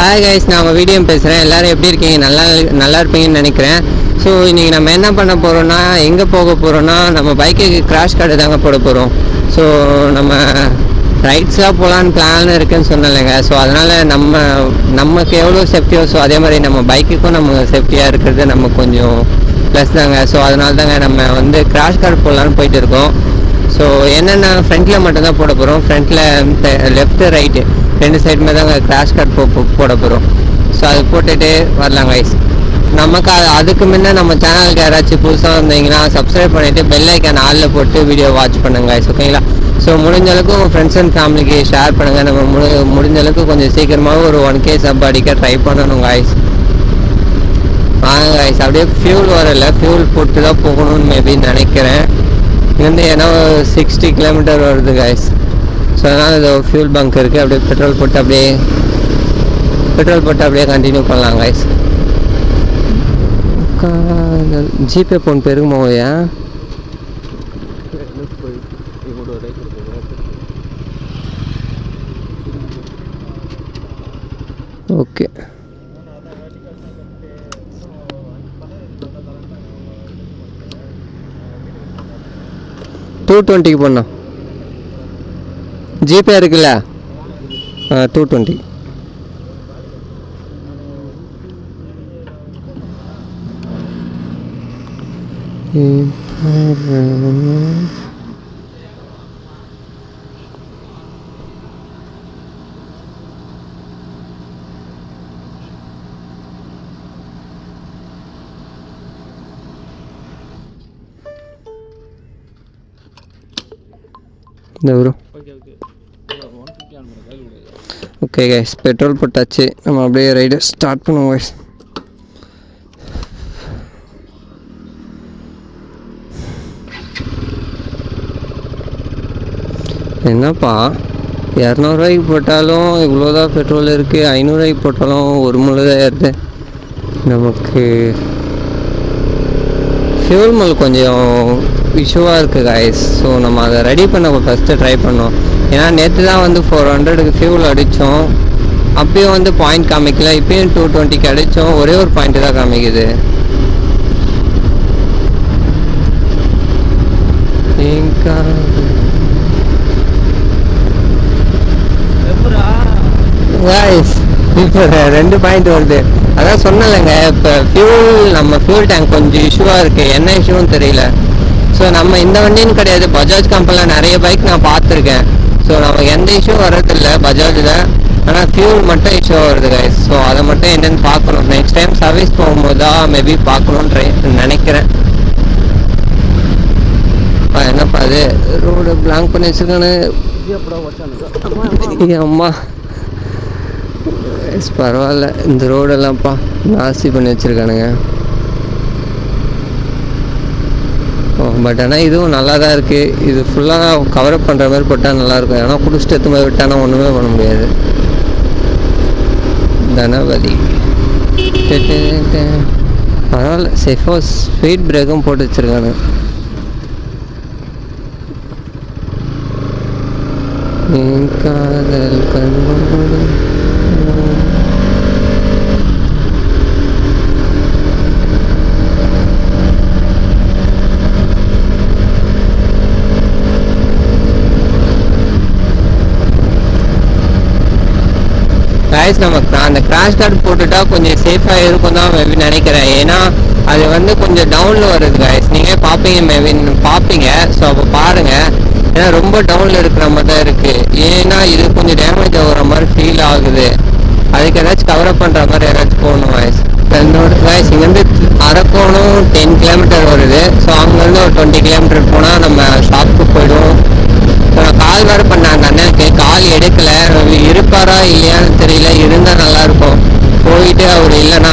Hi guys, நான் உங்கள் video பேசுகிறேன். எல்லோரும் எப்படி இருக்கீங்க? நல்லா இருப்பீங்கன்னு நினைக்கிறேன். ஸோ இன்றைக்கி நம்ம என்ன பண்ண போகிறோன்னா, எங்கே போக போகிறோன்னா, நம்ம பைக்குக்கு கிராஷ் கார்டு தாங்க போட போகிறோம். ஸோ நம்ம ரைட்ஸாக போகலான்னு பிளான் இருக்குதுன்னு சொன்னலைங்க. ஸோ அதனால் நமக்கு எவ்வளோ சேஃப்டியோ, ஸோ அதே மாதிரி நம்ம பைக்குக்கும் நம்ம சேஃப்டியாக இருக்கிறது நம்ம கொஞ்சம் ப்ளஸ் தாங்க. ஸோ அதனால தாங்க நம்ம வந்து கிராஷ் கார்டு போடலான்னு போயிட்டு இருக்கோம். ஸோ என்னென்ன ஃப்ரண்ட்டில் மட்டும்தான் போட போகிறோம். ஃப்ரண்ட்டில் லெஃப்ட்டு ரைட்டு ரெண்டு சைடுமே தாங்க கிராஷ் கார்டு போட போகிறோம். ஸோ அது போட்டுட்டு வரலாம் கைஸ். நமக்கு அதுக்கு முன்னே நம்ம சேனலுக்கு யாராச்சும் புதுசாக வந்தீங்கன்னா சப்ஸ்கிரைப் பண்ணிவிட்டு பெல் ஐக்கான் ஆலில் போட்டு வீடியோ வாட்ச் பண்ணுங்க கைஸ், ஓகேங்களா? ஸோ முடிஞ்ச அளவுக்கு உங்கள் ஃப்ரெண்ட்ஸ் அண்ட் ஃபேமிலிக்கு ஷேர் பண்ணுங்கள். நம்ம முடிஞ்ச அளவுக்கு கொஞ்சம் சீக்கிரமாக ஒரு 1K சப் அடிக்க ட்ரை பண்ணணும் கைஸ். வாங்க கைஸ், அப்படியே ஃபியூல் வரல, ஃபியூல் போட்டு தான் போகணும்னு மேபி நினைக்கிறேன். இங்கேருந்து ஏன்னா 60 கிலோமீட்டர் வருது கைஸ். ஸோ அதனால் இது ஃபியூல் பங்க் இருக்குது. அப்படியே பெட்ரோல் போட்டு அப்படியே கண்டினியூ பண்ணலாம் கைஸ். ஜிபே ஃபோன் பெருகுமாவையா? ஓகே, $220 பண்ணோம். ஜிபே இருக்குல்ல? 220. இந்த வரும். ஓகே கைஸ், பெட்ரோல் போட்டாச்சு. நம்ம அப்படியே ரைடு ஸ்டார்ட் பண்ணுவோம் கைஸ். என்னப்பா 200 போட்டாலும் இவ்வளோதான் பெட்ரோல் இருக்குது, 500 போட்டாலும் ஒரு முழு தான் ஏறுது. நமக்கு ஃபியூல் மல் கொஞ்சம் இஷ்யூவாக இருக்குது கைஸ். ஸோ நம்ம அதை ரெடி பண்ண ஃபஸ்ட்டு ட்ரை பண்ணோம். ஏன்னா நேற்று தான் வந்து 400க்கு ஃபியூல் அடித்தோம். அப்பயும் வந்து பாயிண்ட் காமிக்கல. இப்பயும் 220க்கு அடித்தோம், ஒரே ஒரு பாயிண்ட்டு தான் காமிக்குது. கைஸ் இப்போ 2 பாயிண்ட் வருது. அதான் சொன்னலைங்க, இப்போ நம்ம ஃபியூல் டேங்க் கொஞ்சம் இஷ்யூவாக இருக்குது. என்ன இஷ்யூன்னு தெரியல. ஸோ நம்ம இந்த வண்டின்னு கிடையாது, பஜாஜ் கம்பெனியில் நிறைய பைக் நான் பார்த்துருக்கேன். ஸோ நமக்கு எந்த இஷ்யூ வர்றதில்லை பஜாஜில். ஆனால் ஃபியூல் மட்டும் இஷ்யூ வருது கைஸ். ஸோ அதை மட்டும் என்னென்னு பார்க்கணும். நெக்ஸ்ட் டைம் சர்வீஸ் போகும்போது தான் மேபி பார்க்கணுன்னு நினைக்கிறேன். என்னப்பா அது ரோடு பிளாங்க் பண்ணி வச்சுருக்கானு. அம்மா பரவாயில்ல, இந்த ரோடெல்லாம்ப்பா நாசி பண்ணி வச்சுருக்கானுங்க. பட் ஆனால் இதுவும் நல்லா தான் இருக்குது. இது ஃபுல்லாக கவரப் பண்ணுற மாதிரி போட்டால் நல்லாயிருக்கும். ஏன்னா குடிச்சிட்டு எத்து மாதிரி விட்டானா ஒன்றுமே பண்ண முடியாது. தனவலி பரவாயில்ல, சேஃபாக ஸ்பீட் பிரேக்கும் போட்டு வச்சுருக்கானு. காதல் கண்மூடி நமக்கு அந்த கிராஷ் கார்டு போட்டுட்டா கொஞ்சம் சேஃபாக இருக்கும் தான் மேபி நினைக்கிறேன். ஏன்னா அது வந்து கொஞ்சம் டவுனில் வருது கைஸ். நீங்கள் பார்ப்பீங்க. ஸோ அப்போ பாருங்கள். ஏன்னா ரொம்ப டவுனில் இருக்கிற மாதிரி தான் இருக்குது. ஏன்னா இது கொஞ்சம் டேமேஜ் ஆகுற மாதிரி ஃபீல் ஆகுது. அதுக்கு ஏதாச்சும் கவரப் பண்ணுற மாதிரி ஏதாச்சும் போகணும் கைஸ். என்னோட கைஸ் இங்கேருந்து அரக்கோணம் 10 கிலோமீட்டர் வருது. ஸோ அங்கேருந்து ஒரு 20 கிலோமீட்டர் போனால் நம்ம ஷாப்புக்கு போய்டுவோம். ஸோ நான் கால் வேறு பண்ணேன் அந்த அண்ணனுக்கு, கால் எடுக்கலை. இருப்பாரா இல்லையான்னு தெரியல. இருந்தால் நல்லாயிருக்கும். போயிட்டு அவர் இல்லைன்னா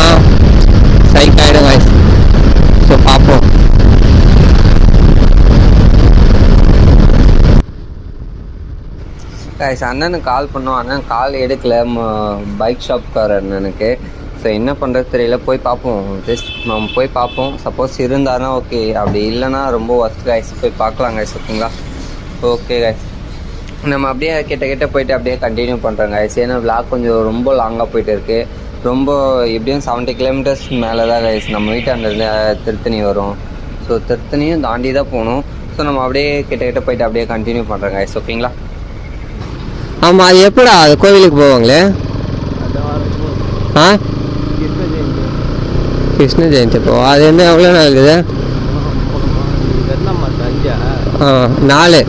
சைக் ஆகிடும் கைஸ். ஸோ பார்ப்போம். கைஸ் அண்ணனுக்கு கால் பண்ணோம். அண்ணன் கால் எடுக்கலை, பைக் ஷாப்கார அண்ணனுக்கு. ஸோ என்ன பண்ணுறது தெரியல. போய் பார்ப்போம். ஜஸ்ட் நம்ம போய் பார்ப்போம். சப்போஸ் இருந்தாருன்னா ஓகே, அப்படி இல்லைன்னா ரொம்ப ஒர்ஸ்ட் கைஸ். போய் பார்க்கலாம் கைஸ், ஓகேங்களா? ஓகே கைஸ், நம்ம அப்படியே கிட்ட போயிட்டு அப்படியே கண்டினியூ பண்ணுறோங்க கைஸ். ஏன்னா விளாக் கொஞ்சம் ரொம்ப லாங்காக போயிட்டு இருக்குது. ரொம்ப எப்படியும் 70 கிலோமீட்டர்ஸ் மேலே தான் கைஸ் நம்ம வீட்டாண்டது திருத்தணி வரும். ஸோ திருத்தணியும் தாண்டி தான் போகணும். ஸோ நம்ம அப்படியே கிட்ட போயிட்டு அப்படியே கண்டினியூ பண்ணுறோம் கைஸ். ஓகேங்களா? ஆமாம், அது எப்படா அது கோவிலுக்கு போவாங்களே? ஆ, கிருஷ்ண ஜெயந்தி போ. அது என்ன எவ்வளோ நாள் இருக்குது? 4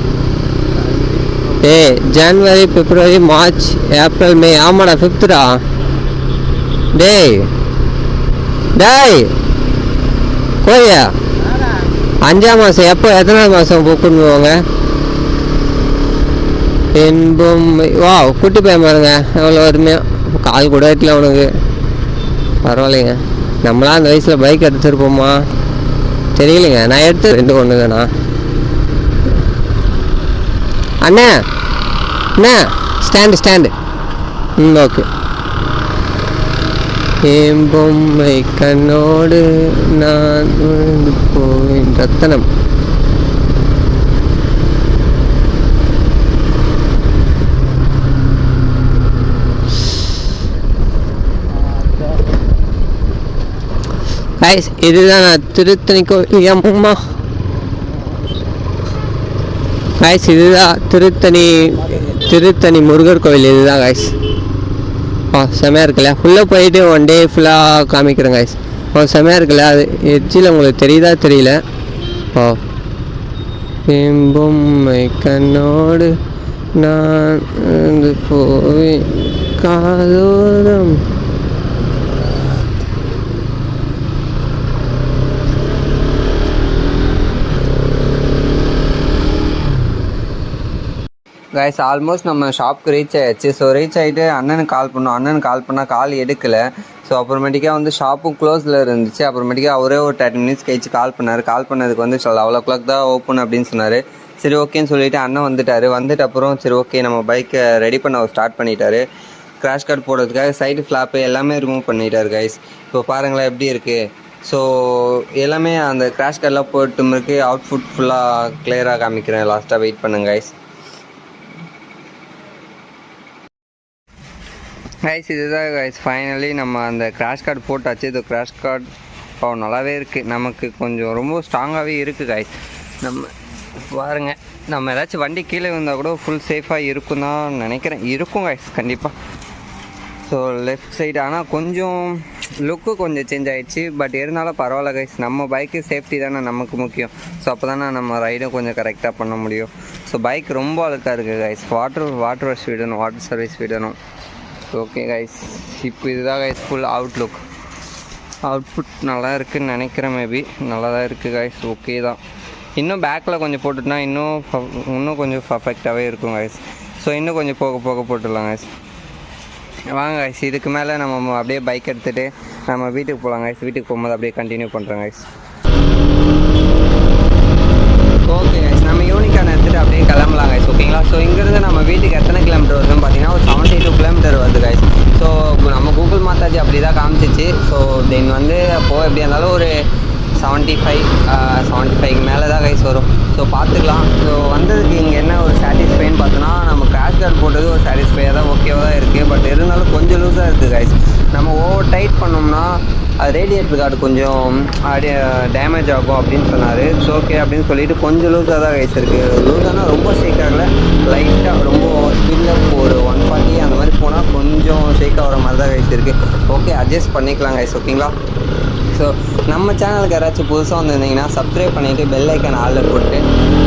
ஜனவரி, பிப்ரவரி, மார்ச், ஏப்ரல், மே. ஆமாடா 5th. டேய் கோயா 5ஆம் மாதம் எப்போ? எத்தனாவது மாதம் கூப்பிட்டு போவாங்க? இன்பம். வா, குட்டி பையன் பாருங்க எவ்வளோ அருமையாக. கால் கூட வீட்டில் அவனுக்கு பரவாயில்லைங்க. நம்மளாம் அந்த வயசில் பைக் எடுத்துருப்போமா தெரியலைங்க. நான் எடுத்து 2 ஒன்று தானா அண்ணா? அண்ணா ஸ்டாண்டு. ஓகே. பொம்மை கண்ணோடு நான் போயின் ரத்தனம். கைஸ், இதுதான் நான் திருத்தணி கோயில். அம்மா கைஸ், இதுதான் திருத்தணி முருகர் கோவில். இதுதான் கைஸ். செமையாக இருக்குல்ல? ஃபுல்லாக போயிட்டு 1 டே ஃபுல்லாக காமிக்கிறேன் கைஸ். செமையாக இருக்குல்ல? அது எட்ஜில் உங்களுக்கு தெரியுதா தெரியல. பொம்மை கண்ணோடு நான் போய் காதோரம். கைஸ், ஆல்மோஸ்ட் நம்ம ஷாப்புக்கு ரீச் ஆகிடுச்சு. ஸோ ரீச் ஆகிட்டு அண்ணனுக்கு கால் பண்ணோம். அண்ணனுக்கு கால் பண்ணால் கால் எடுக்கலை. ஸோ அப்புறமேட்டிக்காக வந்து ஷாப்பும் க்ளோஸில் இருந்துச்சு. அப்புறமேட்டிக்காக அவரே ஒரு 30 மினிட்ஸ் கழிச்சு கால் பண்ணார். கால் பண்ணதுக்கு வந்து 11 o'clock தான் ஓப்பன் அப்படின்னு சொன்னார். சரி ஓகேன்னு சொல்லிவிட்டு அண்ணன் வந்துட்டு அப்புறம் சரி ஓகே நம்ம பைக்கை ரெடி பண்ண ஸ்டார்ட் பண்ணிட்டாரு. கிராஷ் கார்டு போடுறதுக்காக சைடு ஃப்ளாப்பு எல்லாமே ரிமூவ் பண்ணிட்டார் கைஸ். இப்போ பாருங்களேன் எப்படி இருக்குது. ஸோ எல்லாமே அந்த கிராஷ் கார்டெலாம் போட்டு இருக்குது. அவுட்ஃபுட் ஃபுல்லாக கிளியராக காமிக்கிறேன். லாஸ்ட்டாக வெயிட் பண்ணுங்க கைஸ். கைஸ், இதுதான் கைஸ் ஃபைனலி நம்ம அந்த கிராஷ் கார்டு போட்டாச்சு. இது கிராஷ் கார்டு நல்லாவே இருக்குது. நமக்கு கொஞ்சம் ரொம்ப ஸ்ட்ராங்காகவே இருக்குது கைஸ். நம்ம பாருங்க, நம்ம ஏதாச்சும் வண்டி கீழே வந்தால் கூட ஃபுல் சேஃபாக இருக்கும் தான் நினைக்கிறேன். இருக்கும் கைஸ் கண்டிப்பாக. ஸோ லெஃப்ட் சைடு ஆனால் கொஞ்சம் லுக்கு கொஞ்சம் சேஞ்ச் ஆகிடுச்சு. பட் இருந்தாலும் பரவாயில்ல கைஸ். நம்ம பைக்கு சேஃப்டி தானே நமக்கு முக்கியம். ஸோ அப்போ தானே நம்ம ரைடும் கொஞ்சம் கரெக்டாக பண்ண முடியும். ஸோ பைக் ரொம்ப அழுக்காக இருக்குது கைஸ். வாட்டர் வாஷ் விடணும், வாட்டர் சர்வீஸ் விடணும். ஓகே கைஸ், இப்போ இதுதான் கைஸ் ஃபுல் அவுட்புட் நல்லா இருக்குதுன்னு நினைக்கிறேன். மேபி நல்லா தான் இருக்குது கைஸ். ஓகே தான். இன்னும் பேக்கில் கொஞ்சம் போட்டுட்டுனா இன்னும் கொஞ்சம் பர்ஃபெக்டாகவே இருக்கும் கைஸ். ஸோ இன்னும் கொஞ்சம் போக போட்டுடலாம் கைஸ். வாங்க கைஸ், இதுக்கு மேலே நம்ம அப்படியே பைக் எடுத்துகிட்டு நம்ம வீட்டுக்கு போகலாம் கைஸ். வீட்டுக்கு போகும்போது அப்படியே கண்டினியூ பண்ணுறோம் கைஸ். ஓகே கைஸ், நம்ம யூனிக்கான எடுத்துகிட்டு அப்படியே கிளம்பலாம் கைஸ். ஓகேங்களா? ஸோ இங்கேருந்து நம்ம வீட்டுக்கு எத்தனை கிலோமீட்டர் வருதுன்னு பார்த்தீங்கன்னா ஒரு 72 கிலோமீட்டர் வருது கைஸ். ஸோ நம்ம கூகுள் மாத்தாச்சு அப்படி தான் காமிச்சிச்சு. ஸோ தென் வந்து அப்போது எப்படி இருந்தாலும் ஒரு 75 மேலே தான் கைஸ் வரும். ஸோ பார்த்துக்கலாம். ஸோ வந்ததுக்கு இங்கே என்ன ஒரு சாட்டிஸ்ஃபைன்னு பார்த்தோன்னா நம்ம கிராஷ் கார்டு போட்டது ஒரு சாட்டிஸ்ஃபையாக தான் ஓகேவாக தான் இருக்குது. பட் இருந்தாலும் கொஞ்சம் லூஸாக இருக்குது கைஸ். நம்ம ஓவர் டைட் பண்ணோம்னா அது ரேடியேட்டர் கார்டு கொஞ்சம் டேமேஜ் ஆகும் அப்படின்னு சொன்னார். ஸோ ஓகே அப்படின்னு சொல்லிட்டு கொஞ்சம் லூஸாக தான் கைஸ் இருக்குது. லூஸானா ரொம்ப ஷேக் ஆகலை, லைட்டாக ரொம்ப ஸ்பீடில் ஒரு 140 அந்த மாதிரி போனால் கொஞ்சம் ஷேக் ஆகிற மாதிரி தான் கைஸ் இருக்குது. ஓகே, அட்ஜஸ்ட் பண்ணிக்கலாம் கைஸ். ஓகேங்களா? ஸோ நம்ம சேனலுக்கு யாராச்சும் புதுசாக வந்துருந்தீங்கன்னா சப்ஸ்கிரைப் பண்ணிவிட்டு பெல் ஐக்கான் ஆளில் போட்டு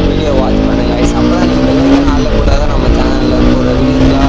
வீடியோ வாட்ச் பண்ணுங்கள் கைஸ். அப்போ தான் நீங்கள் பெல் ஐக்கான் ஆளில் போட்டால் தான் நம்ம சேனலில் ஒரு வீடியோஸ்லாம்